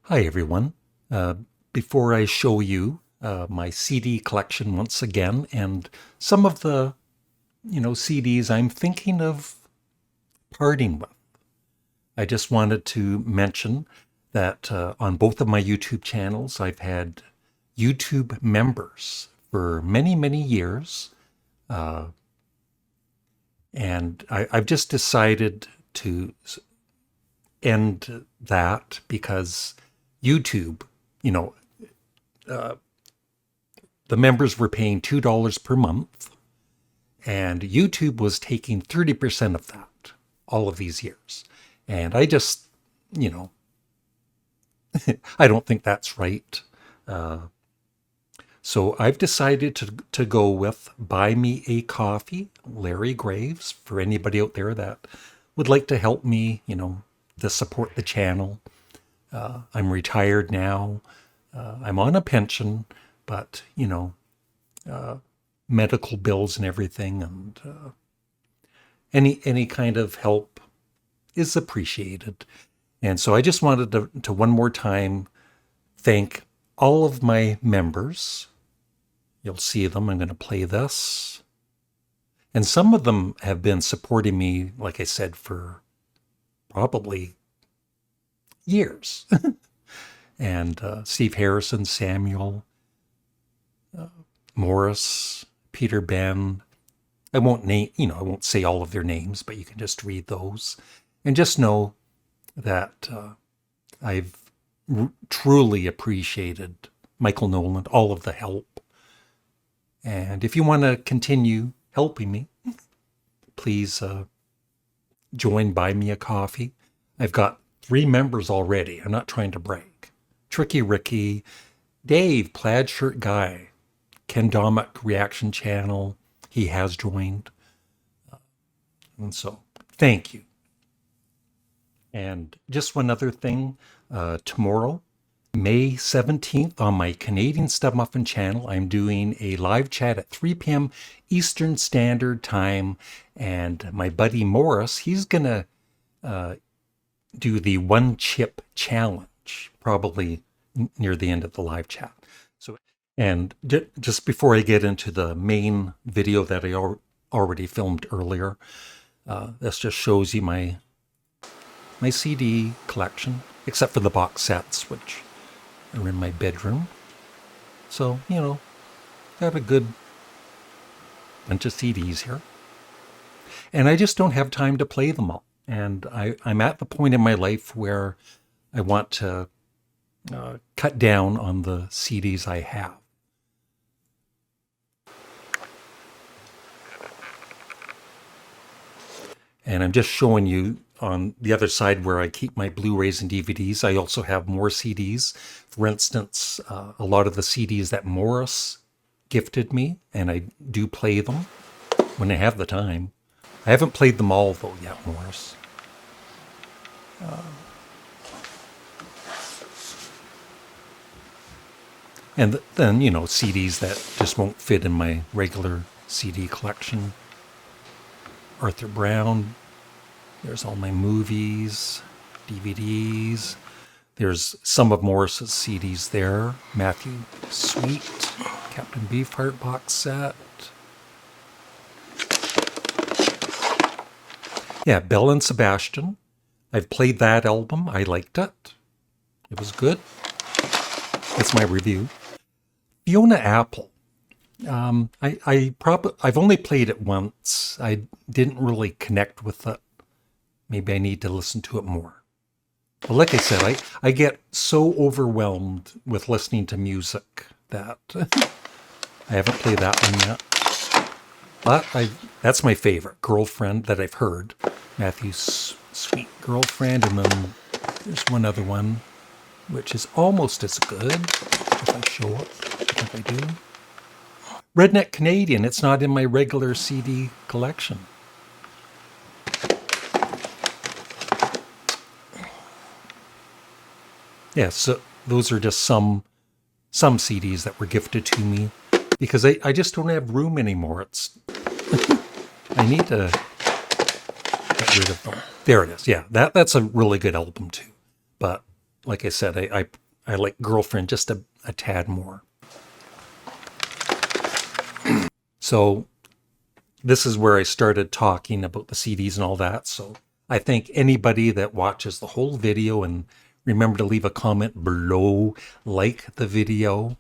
Hi everyone. Before I show you my CD collection once again and some of the CDs I'm thinking of parting with, I just wanted to mention that on both of my YouTube channels I've had YouTube members for many years, and I've just decided to end that because YouTube, you know, the members were paying $2 per month, and YouTube was taking 30% of that all of these years. And I just, you know, I don't think that's right. So I've decided to go with Buy Me a Coffee, Larry Graves, for anybody out there that would like to help me, to support the channel. I'm retired now. I'm on a pension, but, medical bills and everything, and any kind of help is appreciated. And so I just wanted to one more time thank all of my members. You'll see them. I'm going to play this. And some of them have been supporting me, like I said, for probably years. And Steve Harrison, Samuel, Morris, Peter Ben. I won't I won't say all of their names, but you can just read those. And just know that I've truly appreciated Michael Nolan, all of the help. And if you want to continue helping me, please join Buy Me a Coffee. I've got 3 members already. I'm not trying to brag. Tricky Ricky, Dave, Plaid Shirt Guy, Ken Domick, Reaction Channel. He has joined. And so, thank you. And just one other thing. Tomorrow, May 17th, on my Canadian Studmuffin channel, I'm doing a live chat at 3 p.m. Eastern Standard Time. And my buddy Morris, he's going to do the 1 chip challenge, probably near the end of the live chat. So, and just before I get into the main video that I already filmed earlier, this just shows you my CD collection, except for the box sets, which are in my bedroom. So, got a good bunch of CDs here. And I just don't have time to play them all. And I'm at the point in my life where I want to cut down on the CDs I have. And I'm just showing you on the other side where I keep my Blu-rays and DVDs. I also have more CDs. For instance, a lot of the CDs that Morris gifted me, and I do play them when I have the time. I haven't played them all, though, yet, Morris. And then, CDs that just won't fit in my regular CD collection. Arthur Brown. There's all my movies, DVDs. There's some of Morris's CDs there. Matthew Sweet, Captain Beefheart box set. Yeah, Belle and Sebastian. I've played that album. I liked it. It was good. That's my review. Fiona Apple. I've only played it once. I didn't really connect with it. Maybe I need to listen to it more. But like I said, I get so overwhelmed with listening to music that I haven't played that one yet. But that's my favorite, Girlfriend, that I've heard. Matthew's Sweet Girlfriend, and then there's one other one, which is almost as good, if I show it. I think I do. Redneck Canadian, it's not in my regular CD collection. Yeah, so those are just some CDs that were gifted to me because I just don't have room anymore. I need to get rid of them. There it is. Yeah, that's a really good album too. But like I said, I like Girlfriend just a tad more. So this is where I started talking about the CDs and all that. So I thank anybody that watches the whole video, and remember to leave a comment below, like the video,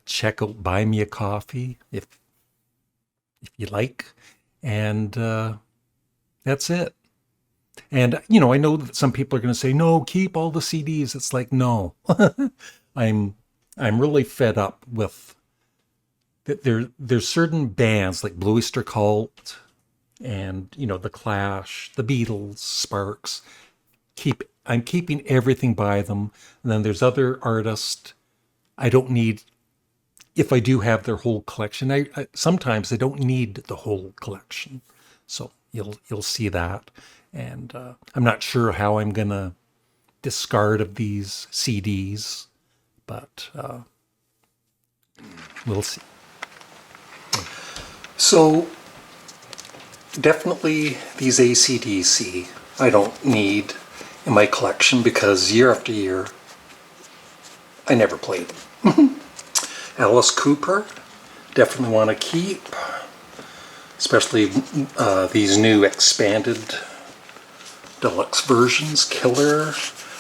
check out Buy Me a Coffee if you like, and that's it. And I know that some people are going to say, no, keep all the CDs. It's like, no. I'm really fed up with that. There's certain bands like Blue Oyster Cult and the Clash, the Beatles, Sparks. I'm keeping everything by them. And then there's other artists I don't need. If I do have their whole collection, I sometimes I don't need the whole collection. So you'll see that. And I'm not sure how I'm gonna discard of these CDs, but we'll see. So definitely these AC/DC I don't need in my collection because year after year I never played them. Alice Cooper, definitely want to keep, especially these new expanded deluxe versions. Killer.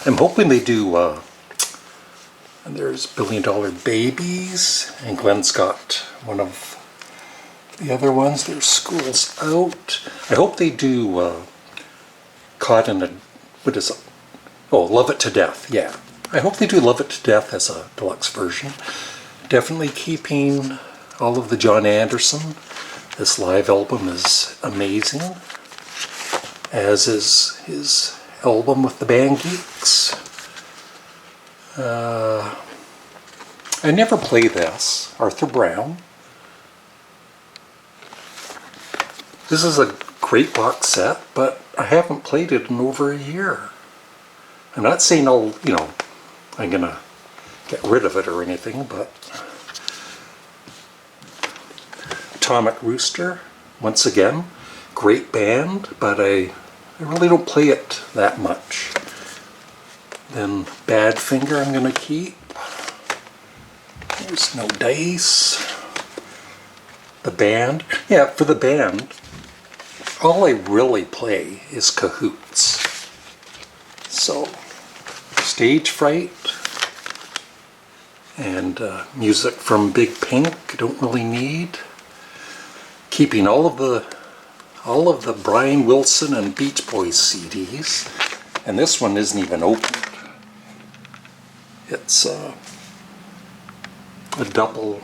I'm hoping they do. And there's $1 Billion Babies, and Glenn's got one of the other ones. There's School's Out. I hope they do Caught in a, what is it? Oh, Love It to Death. Yeah, I hope they do Love It to Death as a deluxe version. Definitely keeping all of the John Anderson. This live album is amazing, as is his album with the Band Geeks. I never play this. Arthur Brown. This is a great box set, but I haven't played it in over a year. I'm not saying I'm gonna get rid of it or anything, but Atomic Rooster, once again, great band, but I really don't play it that much. Then Badfinger I'm gonna keep. There's No Dice. The band. Yeah, for the band, all I really play is Cahoots. So, Stage Fright and music from Big Pink, don't really need. Keeping all of the Brian Wilson and Beach Boys CDs, and this one isn't even opened. It's a double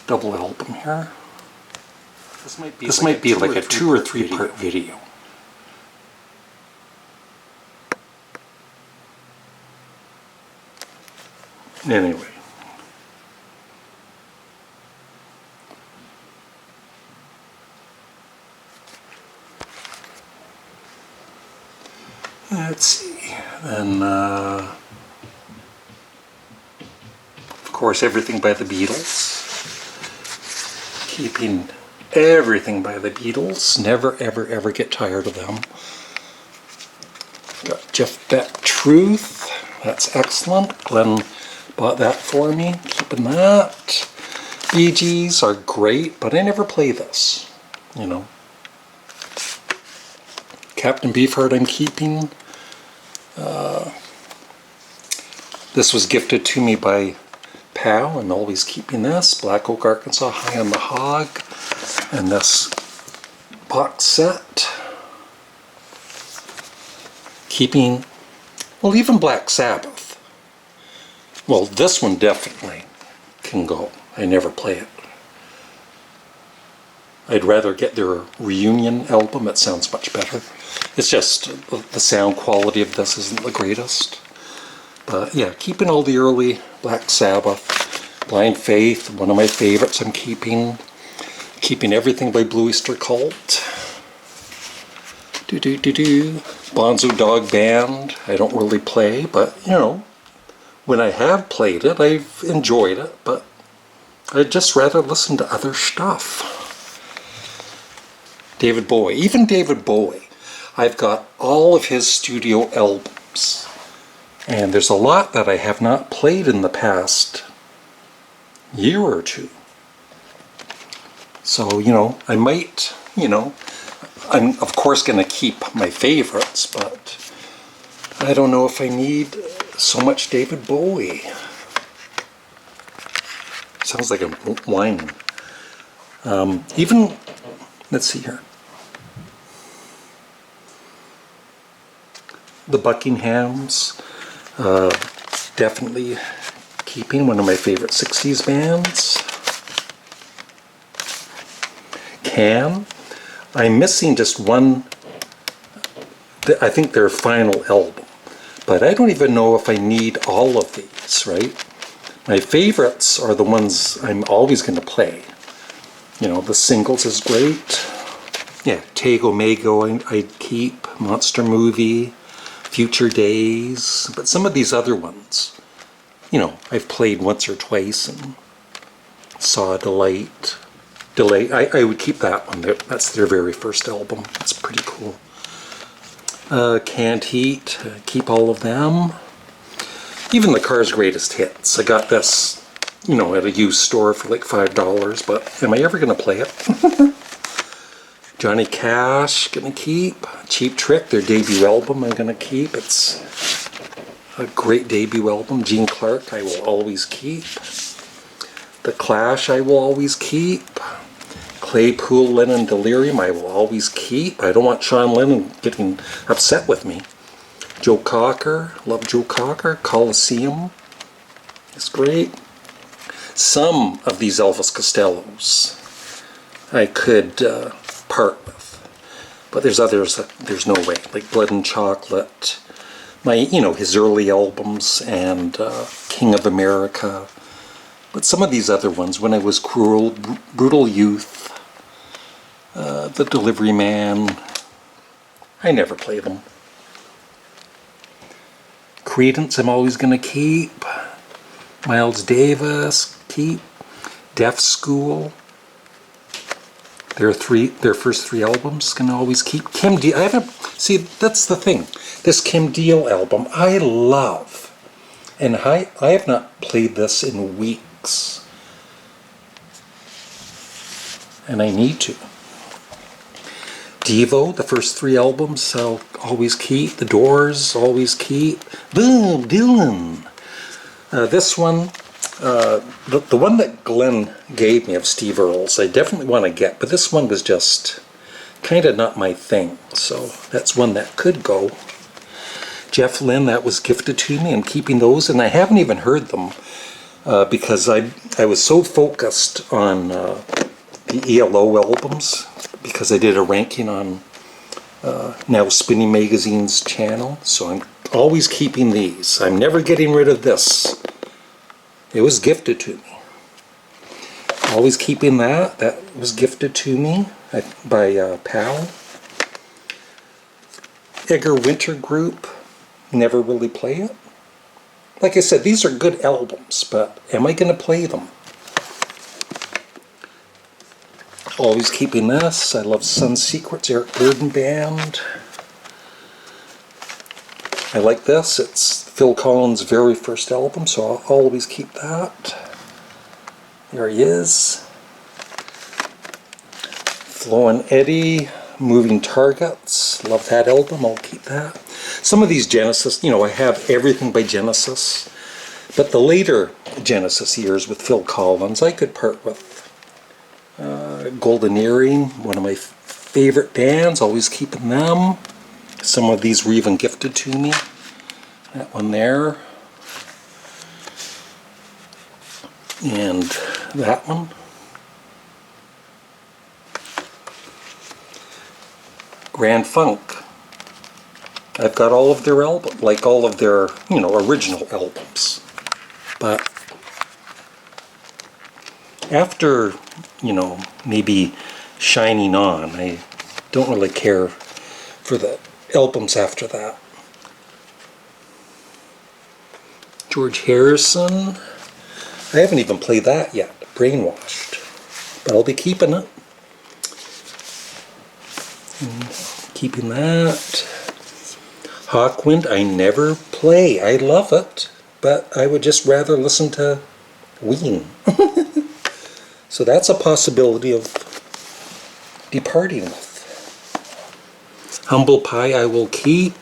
album here. This might be like a 2 or 3 part video. Anyway. Let's see. Then, of course, everything by the Beatles. Keeping everything by the Beatles. Never, ever, ever get tired of them. Got Jeff Beck Truth. That's excellent. Glenn bought that for me. Keeping that. Bee Gees are great, but I never play this. Captain Beefheart I'm keeping. This was gifted to me by Pal, and always keeping this. Black Oak, Arkansas, High on the Hog, and this box set. Keeping, well, even Black Sabbath. Well, this one definitely can go. I never play it. I'd rather get their reunion album. It sounds much better. It's just the sound quality of this isn't the greatest. But yeah, keeping all the early Black Sabbath, Blind Faith, one of my favorites I'm keeping. Keeping everything by Blue Oyster Cult. Bonzo Dog Band, I don't really play, but when I have played it, I've enjoyed it, but I'd just rather listen to other stuff. David Bowie, even David Bowie. I've got all of his studio albums. And there's a lot that I have not played in the past year or two. So, you know, I might, you know, I'm of course going to keep my favorites, but I don't know if I need so much David Bowie. Sounds like I'm whining. Even, let's see here. The Buckinghams, definitely keeping, one of my favorite 60s bands. Can. I'm missing just one, I think their final album, but I don't even know if I need all of these, right? My favorites are the ones I'm always going to play. You know, the singles is great. Yeah, Tag Omega I'd keep, Monster Movie, Future Days, but some of these other ones, you know, I've played once or twice and saw Delight. I would keep that one. That's their very first album. It's pretty cool. Canned Heat, keep all of them. Even the Cars' Greatest Hits. I got this, you know, at a used store for like $5, but am I ever going to play it? Johnny Cash, going to keep. Cheap Trick, their debut album, I'm going to keep. It's a great debut album. Gene Clark, I will always keep. The Clash, I will always keep. Claypool, Lennon, Delirium, I will always keep. I don't want Sean Lennon getting upset with me. Joe Cocker, love Joe Cocker. Coliseum is great. Some of these Elvis Costellos I could part with, but there's others that there's no way, like Blood and Chocolate, my, you know, his early albums, and King of America. But some of these other ones, When I Was Cruel, Brutal Youth, The Delivery Man, I never play them. Creedence, I'm always going to keep. Miles Davis, keep. Deaf School, their first three albums, can always keep. Kim Deal, I haven't, see, that's the thing. This Kim Deal album, I love. And I have not played this in weeks. And I need to. Devo, the first three albums, I'll always keep. The Doors, always keep. Boom, Dylan. This one, the one that Glenn gave me of Steve Earle's, I definitely want to get, but this one was just kind of not my thing, so that's one that could go. Jeff Lynne, that was gifted to me. I'm keeping those, and I haven't even heard them because I was so focused on the ELO albums, because I did a ranking on Now Spinning Magazine's channel, so I'm always keeping these. I'm never getting rid of this. It was gifted to me. Always keeping that. That was gifted to me by Pal. Edgar Winter Group. Never really play it. Like I said, these are good albums, but am I going to play them? Always keeping this. I love Sun Secrets, Eric Burden Band. I like this. It's Phil Collins' very first album, so I'll always keep that. There he is. Flo and Eddie, Moving Targets. Love that album. I'll keep that. Some of these Genesis, you know, I have everything by Genesis, but the later Genesis years with Phil Collins, I could part with. Golden Earring, one of my favorite bands, always keeping them. Some of these were even gifted to me. That one there. And that one. Grand Funk. I've got all of their albums, like all of their, you know, original albums. But after, you know, maybe Shining On, I don't really care for the albums after that. George Harrison, I haven't even played that yet, Brainwashed, but I'll be keeping it. Keeping that. Hawkwind, I never play. I love it, but I would just rather listen to Ween. So that's a possibility of departing with. Humble Pie I will keep.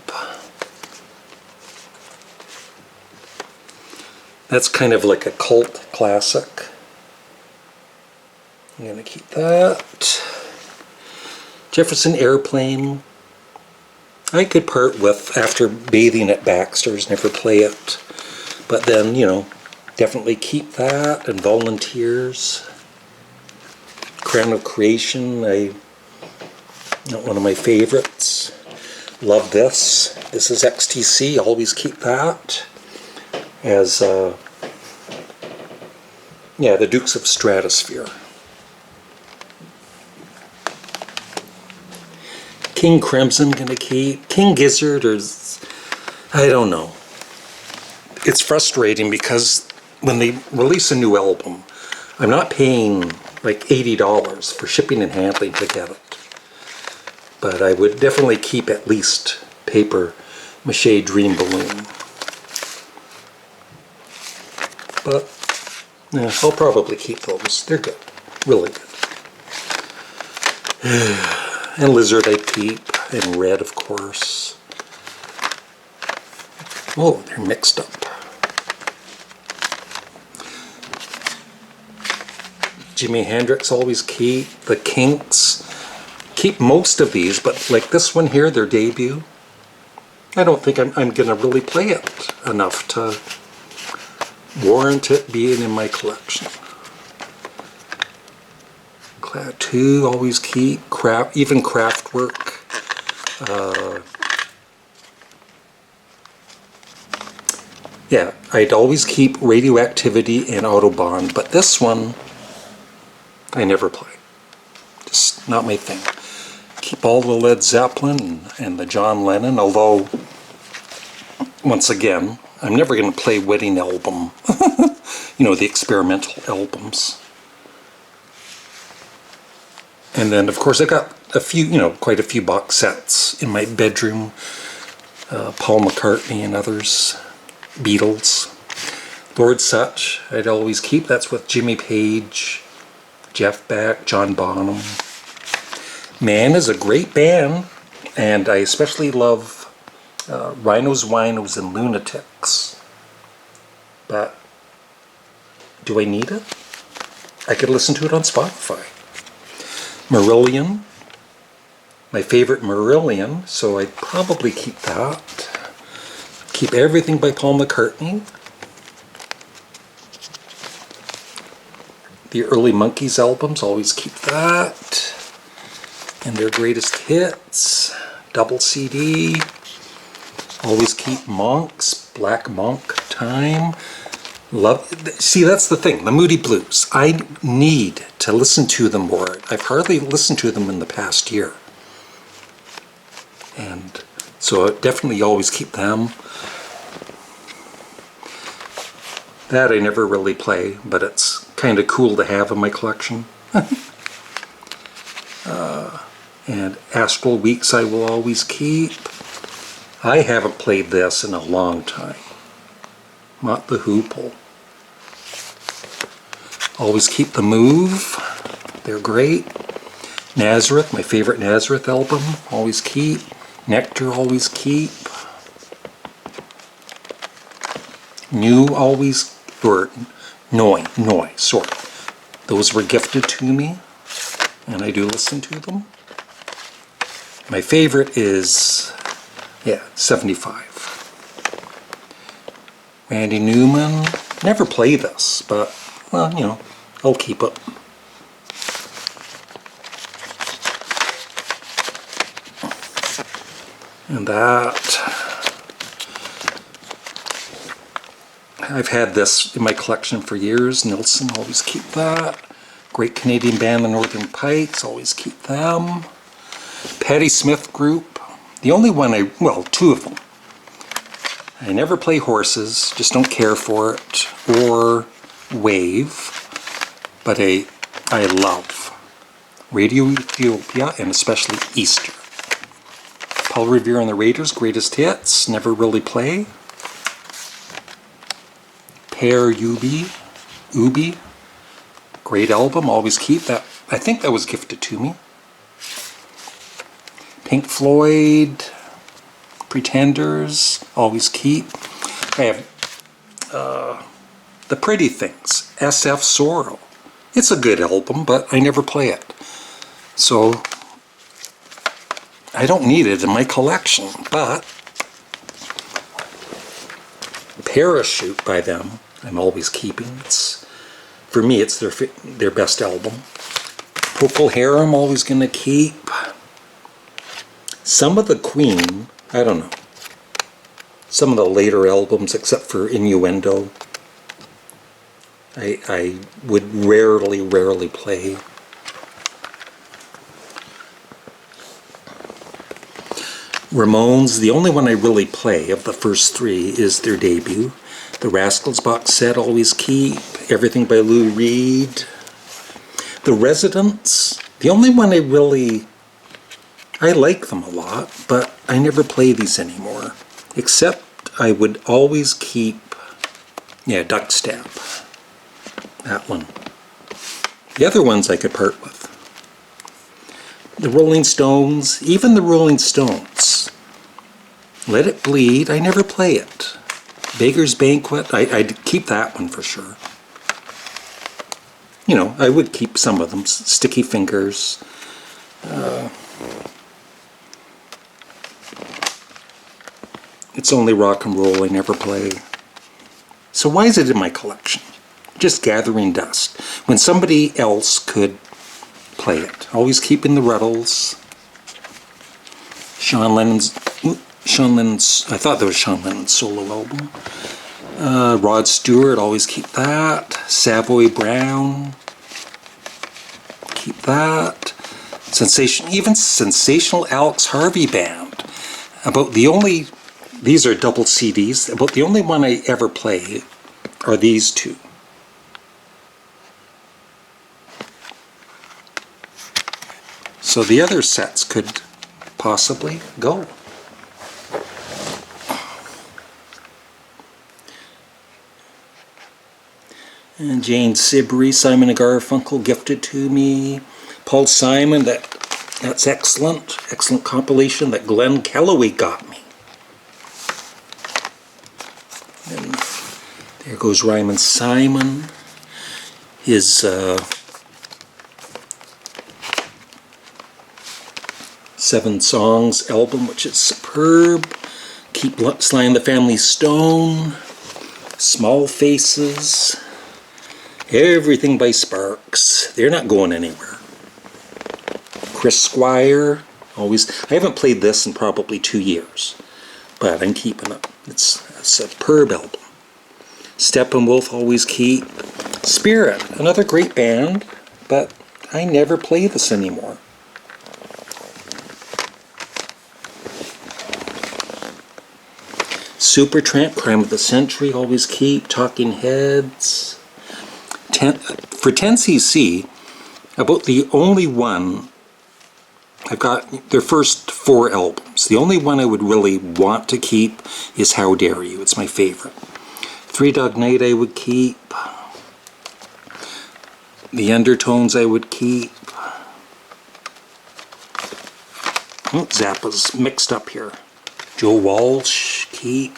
That's kind of like a cult classic. I'm going to keep that. Jefferson Airplane. I could part with after bathing at Baxter's, never play it. But then, you know, definitely keep that. And Volunteers. Crown of Creation, not one of my favorites. Love This. This is XTC, always keep that. As, yeah, the Dukes of Stratosphere. King Crimson gonna keep. King Gizzard, or I don't know. It's frustrating because when they release a new album, I'm not paying like $80 for shipping and handling to get it. But I would definitely keep at least Paper Mache Dream Balloon. But yeah, I'll probably keep those. They're good. Really good. And Lizard I keep. And Red, of course. Oh, they're mixed up. Jimi Hendrix always keep. The Kinks. Keep most of these, but like this one here, their debut, I don't think I'm going to really play it enough to warrant it being in my collection. Clad 2, always keep. Even Kraftwerk. Yeah, I'd always keep Radioactivity and Autobahn, but this one, I never play. Just not my thing. Keep all the Led Zeppelin and the John Lennon, although, once again, I'm never going to play Wedding Album. You know, the experimental albums. And then, of course, I got a few, you know, quite a few box sets in my bedroom. Paul McCartney and others. Beatles. Lord Sutch, I'd always keep. That's with Jimmy Page, Jeff Beck, John Bonham. Man is a great band, and I especially love Rhinos, Winos, and Lunatics. But do I need it? I could listen to it on Spotify. Marillion, my favorite Marillion, so I'd probably keep that. Keep everything by Paul McCartney. The early Monkees albums, always keep that. And their greatest hits, double CD. Always keep Monks, Black Monk Time. Love. See, that's the thing, the Moody Blues. I need to listen to them more. I've hardly listened to them in the past year. And so I definitely always keep them. That I never really play, but it's kind of cool to have in my collection. And Astral Weeks I will always keep. I haven't played this in a long time. Mott the Hoople. Always keep The Move. They're great. Nazareth, my favorite Nazareth album. Always keep. Nectar, always keep. New, always, or Noi, sorry. Those were gifted to me, and I do listen to them. My favorite is, yeah, 75. Randy Newman, never play this, but, well, you know, I'll keep it. And that, I've had this in my collection for years. Nilsson, always keep that. Great Canadian band, the Northern Pikes, always keep them. Patti Smith Group, the only one well, two of them. I never play Horses, just don't care for it, or Wave, but I love Radio Ethiopia and especially Easter. I'll Revere and the Raiders, Greatest Hits, never really play. Pear Ubi, great album, always keep that. I think that was gifted to me. Pink Floyd, Pretenders, always keep. I have The Pretty Things, SF Sorrow. It's a good album, but I never play it. So I don't need it in my collection, but Parachute by them, I'm always keeping. For me, it's their best album. Procol Harum, always gonna keep. Some of the Queen, I don't know. Some of the later albums, except for Innuendo, I would rarely play. Ramones, the only one I really play of the first three is their debut. The Rascals box set, always keep. Everything by Lou Reed. The Residents, the only one I like them a lot, but I never play these anymore. Except I would always keep, Duck Stamp. That one. The other ones I could part with. The Rolling Stones, even the Rolling Stones. Let It Bleed, I never play it. Beggar's Banquet, I'd keep that one for sure. I would keep some of them. Sticky Fingers. It's Only Rock and Roll I never play. So why is it in my collection? Just gathering dust. When somebody else could play it. Always keeping the Ruddles. Sean Lennon's, I thought that was Sean Lennon's solo album. Rod Stewart, always keep that. Savoy Brown, keep that. Even Sensational Alex Harvey Band. These are double CDs. About the only one I ever play are these two. So the other sets could possibly go. And Jane Sibrey, Simon & Garfunkel gifted to me. Paul Simon, that's excellent compilation that Glenn Kellaway got me. And there goes Ryman Simon. His 7 songs album, which is superb. Keep Sly and the Family Stone. Small Faces. Everything by Sparks. They're not going anywhere. Chris Squire. Always. I haven't played this in probably 2 years, but I'm keeping it. It's a superb album. Steppenwolf, always keep. Spirit, another great band, but I never play this anymore. Supertramp, Crime of the Century, always keep. Talking Heads. For 10cc, about the only one, I've got their first 4 albums. The only one I would really want to keep is How Dare You. It's my favorite. Three Dog Night I would keep. The Undertones I would keep. Oh, Zappa's mixed up here. Joe Walsh, keep.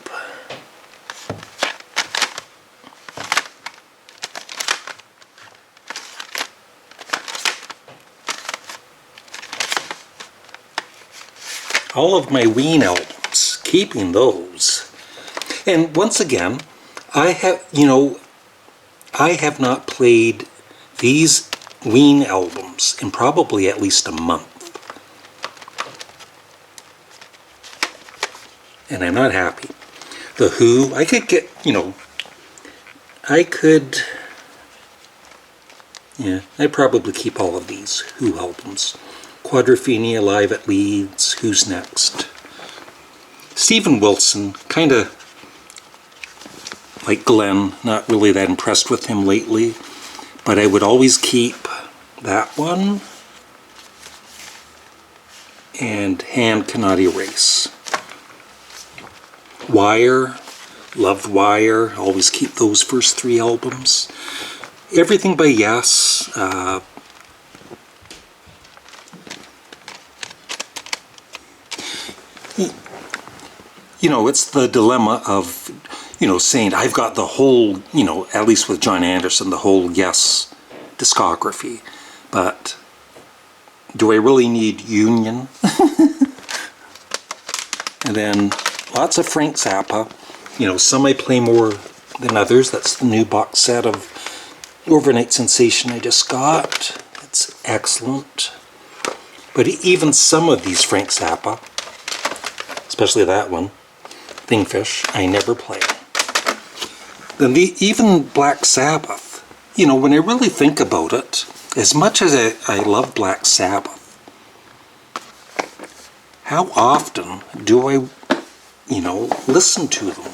All of my Ween albums, keeping those. And once again, I have not played these Ween albums in probably at least a month. And I'm not happy. The Who, I could get, I'd probably keep all of these Who albums. Quadrophenia, Live at Leeds, Who's Next? Stephen Wilson, kind of like Glenn, not really that impressed with him lately, but I would always keep that one. and Hand Cannot Erase. Wire, loved Wire, always keep those first 3 albums. Everything by Yes. You know, it's the dilemma of, you know, saying I've got the whole, you know, at least with John Anderson, the whole Yes discography. But do I really need Union? And then lots of Frank Zappa. You know, some I play more than others. That's the new box set of Overnight Sensation I just got. It's excellent. But even some of these Frank Zappa, especially that one, Thingfish, I never play. Then even Black Sabbath, you know, when I really think about it, as much as I love Black Sabbath, how often do I, you know, listen to them?